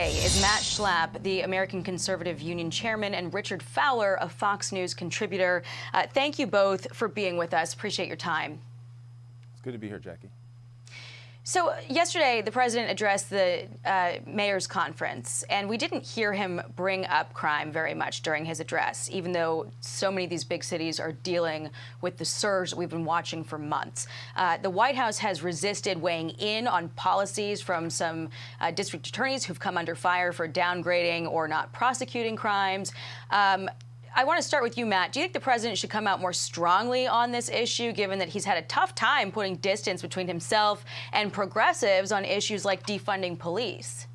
today is Matt Schlapp, the American Conservative Union chairman, and Richard Fowler, a Fox News contributor. Thank you both for being with us. Appreciate your time. It's good to be here, Jackie. So yesterday, the president addressed the mayor's conference, and we didn't hear him bring up crime very much during his address, even though so many of these big cities are dealing with the surge that we've been watching for months. The White House has resisted weighing in on policies from some district attorneys who've come under fire for downgrading or not prosecuting crimes. I want to start with you, Matt. Do you think the president should come out more strongly on this issue, given that he's had a tough time putting distance between himself and progressives on issues like defunding police?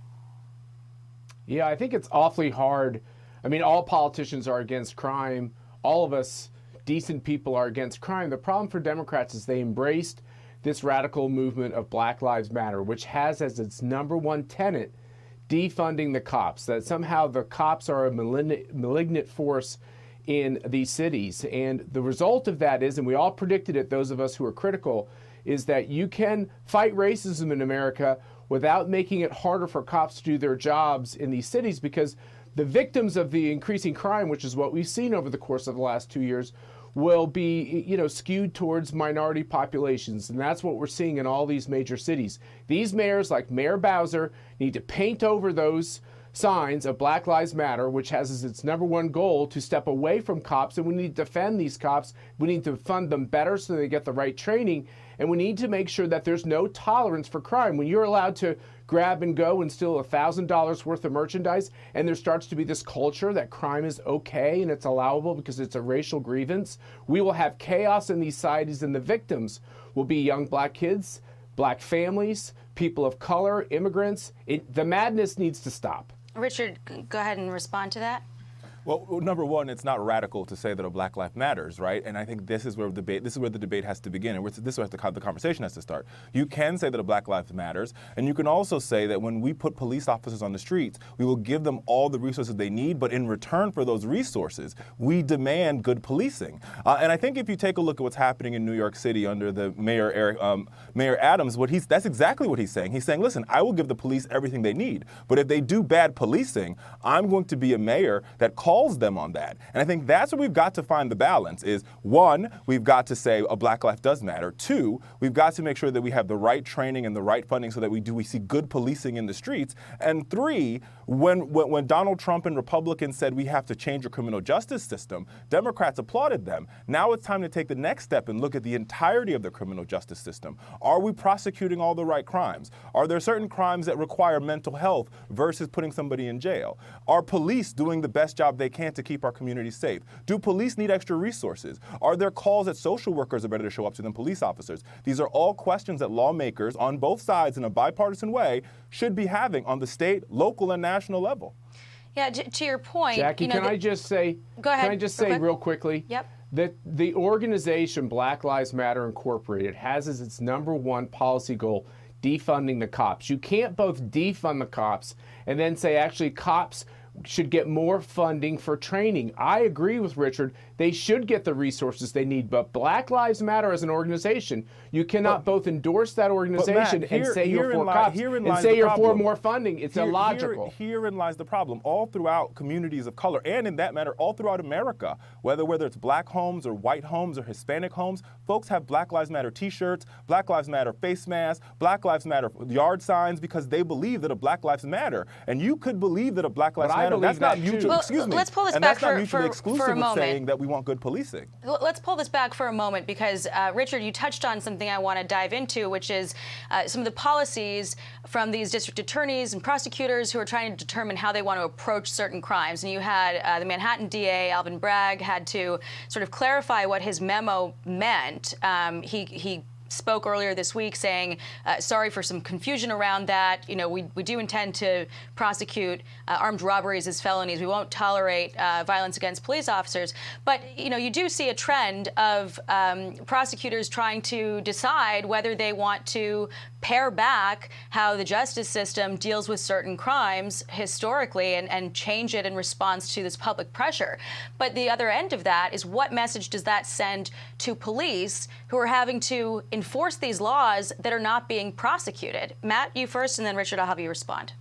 Yeah, I think it's awfully hard. I mean, all politicians are against crime. All of us decent people are against crime. The problem for Democrats is they embraced this radical movement of Black Lives Matter, which has as its #1 tenet defunding the cops, that somehow the cops are a malignant force in these cities. And the result of that is, and we all predicted it, those of us who are critical, is that you can fight racism in America without making it harder for cops to do their jobs in these cities, because the victims of the increasing crime, which is what we've seen over the course of the last 2 years, will be, skewed towards minority populations. And that's what we're seeing in all these major cities. These mayors, like Mayor Bowser, need to paint over those signs of Black Lives Matter, which has as its #1 goal to step away from cops. And we need to defend these cops. We need to fund them better so they get the right training. And we need to make sure that there's no tolerance for crime. When you're allowed to grab and go and steal $1,000 worth of merchandise, and there starts to be this culture that crime is okay and it's allowable because it's a racial grievance, we will have chaos in these societies, and the victims will be young Black kids, Black families, people of color, immigrants. The madness needs to stop. Richard, go ahead and respond to that. Well, #1, it's not radical to say that a Black life matters, right? And I think this is where the debate has to begin, and this is where the conversation has to start. You can say that a Black life matters, and you can also say that when we put police officers on the streets, we will give them all the resources they need, but in return for those resources, we demand good policing. And I think if you take a look at what's happening in New York City under the Mayor Adams, that's exactly what he's saying. He's saying, listen, I will give the police everything they need, but if they do bad policing, I'm going to be a mayor that calls them on that. And I think that's where we've got to find the balance is, 1, we've got to say a Black life does matter. 2, we've got to make sure that we have the right training and the right funding so that we see good policing in the streets. And 3, when Donald Trump and Republicans said we have to change the criminal justice system, Democrats applauded them. Now it's time to take the next step and look at the entirety of the criminal justice system. Are we prosecuting all the right crimes? Are there certain crimes that require mental health versus putting somebody in jail? Are police doing the best job they can to keep our communities safe? Do police need extra resources? Are there calls that social workers are better to show up to than police officers? These are all questions that lawmakers on both sides in a bipartisan way should be having on the state, local, and national level. Yeah, to your point, Jackie, can I just say? Go ahead. Can I just say real quickly? Yep. That the organization Black Lives Matter Incorporated has as its #1 policy goal defunding the cops. You can't both defund the cops and then say actually cops should get more funding for training. I agree with Richard. They should get the resources they need. But Black Lives Matter as an organization, you cannot both endorse that organization and say you're for cops and say you're for more funding. It's illogical. Herein lies the problem. All throughout communities of color, and in that matter, all throughout America, whether it's Black homes or white homes or Hispanic homes, folks have Black Lives Matter t-shirts, Black Lives Matter face masks, Black Lives Matter yard signs because they believe that a Black Lives Matter. And you could believe that a Black Lives Matter. That's not mutually. Well, excuse me. Let's pull this and back that's not mutually exclusive for a with moment. saying that we want good policing. Let's pull this back for a moment because, Richard, you touched on something I want to dive into, which is some of the policies from these district attorneys and prosecutors who are trying to determine how they want to approach certain crimes. And you had the Manhattan DA, Alvin Bragg, had to sort of clarify what his memo meant. He spoke earlier this week saying, sorry for some confusion around that. You know, we do intend to prosecute armed robberies as felonies. We won't tolerate violence against police officers. But, you know, you do see a trend of prosecutors trying to decide whether they want to pare back how the justice system deals with certain crimes historically and change it in response to this public pressure. But the other end of that is, what message does that send to police who are having to enforce these laws that are not being prosecuted? Matt, you first, and then Richard, I'll have you respond.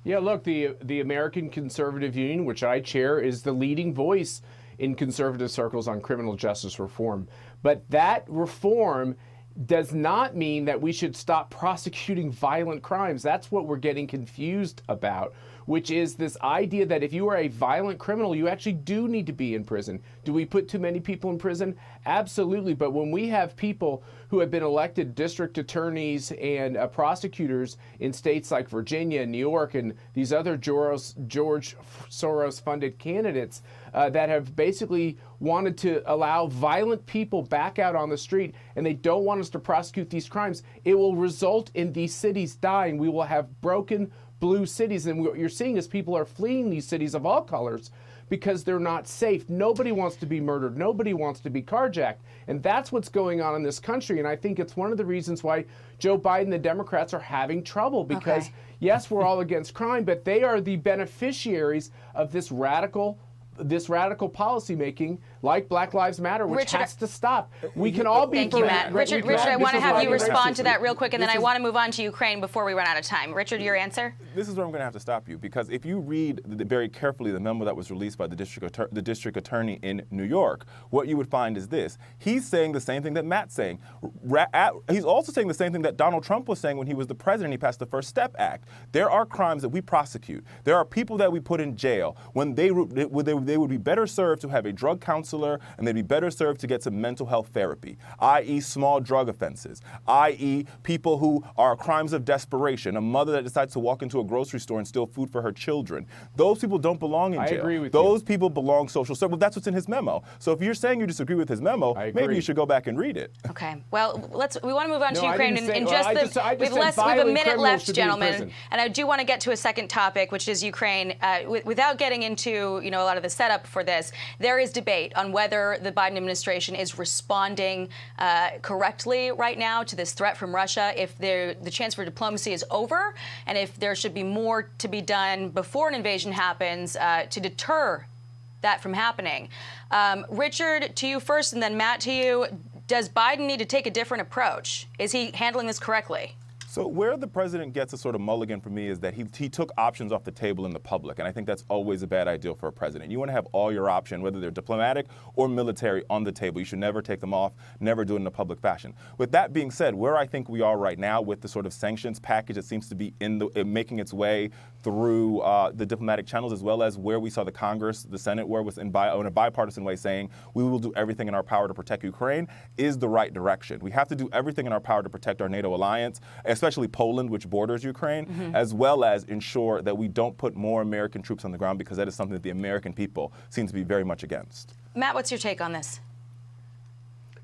Yeah, look, the American Conservative Union, which I chair, is the leading voice in conservative circles on criminal justice reform. But that reform does not mean that we should stop prosecuting violent crimes. That's what we're getting confused about, which is this idea that if you are a violent criminal, you actually do need to be in prison. Do we put too many people in prison? Absolutely. But when we have people who have been elected district attorneys and prosecutors in states like Virginia and New York and these other George Soros-funded candidates that have basically wanted to allow violent people back out on the street, and they don't want us to prosecute these crimes, it will result in these cities dying. We will have broken blue cities, and what you're seeing is people are fleeing these cities of all colors because they're not safe. Nobody wants to be murdered. Nobody wants to be carjacked. And that's what's going on in this country. And I think it's one of the reasons why Joe Biden and the Democrats are having trouble because, yes, we're all against crime, but they are the beneficiaries of this radical policymaking, like Black Lives Matter, which Richard, has to stop. We can all be. Thank you, Matt. Richard, I want to have you respond to that real quick, and then I want to move on to Ukraine before we run out of time. Richard, your answer? This is where I'm going to have to stop you, because if you read very carefully the memo that was released by the district attorney in New York, what you would find is this. He's saying the same thing that Matt's saying. He's also saying the same thing that Donald Trump was saying when he was the president. He passed the First Step Act. There are crimes that we prosecute. There are people that we put in jail when they would be better served to have a drug counselor, and they'd be better served to get some mental health therapy, i.e. small drug offenses, i.e. people who are crimes of desperation, a mother that decides to walk into a grocery store and steal food for her children. Those people don't belong in jail. I agree with Those people belong social service. Well, that's what's in his memo. So if you're saying you disagree with his memo, maybe you should go back and read it. Okay. Well, we want to move on to Ukraine we have a minute left, gentlemen, and I do want to get to a second topic, which is Ukraine. Without getting into a lot of the setup for this, there is debate on whether the Biden administration is responding correctly right now to this threat from Russia, if the chance for diplomacy is over, and if there should be more to be done before an invasion happens to deter that from happening. Richard, to you first, and then Matt, to you. Does Biden need to take a different approach? Is he handling this correctly? So where the president gets a sort of mulligan for me is that he took options off the table in the public, and I think that's always a bad idea for a president. You want to have all your options, whether they're diplomatic or military, on the table. You should never take them off, never do it in a public fashion. With that being said, where I think we are right now with the sort of sanctions package that seems to be making its way through the diplomatic channels, as well as where we saw the Congress, the Senate, where it was in a bipartisan way saying we will do everything in our power to protect Ukraine, is the right direction. We have to do everything in our power to protect our NATO alliance, especially Poland, which borders Ukraine, as well as ensure that we don't put more American troops on the ground, because that is something that the American people seem to be very much against. Matt, what's your take on this?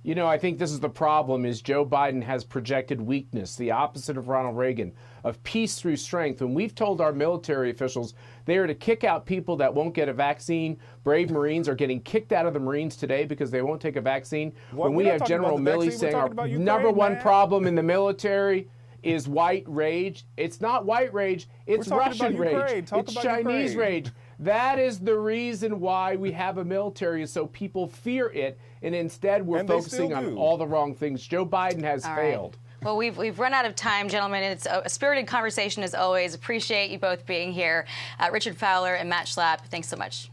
I think this is the problem, is Joe Biden has projected weakness, the opposite of Ronald Reagan, of peace through strength. When we've told our military officials they are to kick out people that won't get a vaccine, brave Marines are getting kicked out of the Marines today because they won't take a vaccine. When we have General Milley saying our number one problem in the military is white rage. It's not white rage, it's Russian rage. It's Chinese rage. That is the reason why we have a military, is so people fear it, and instead we're focusing on all the wrong things. Joe Biden has failed. Well, we've run out of time, gentlemen. It's a spirited conversation as always. Appreciate you both being here. Richard Fowler and Matt Schlapp, thanks so much.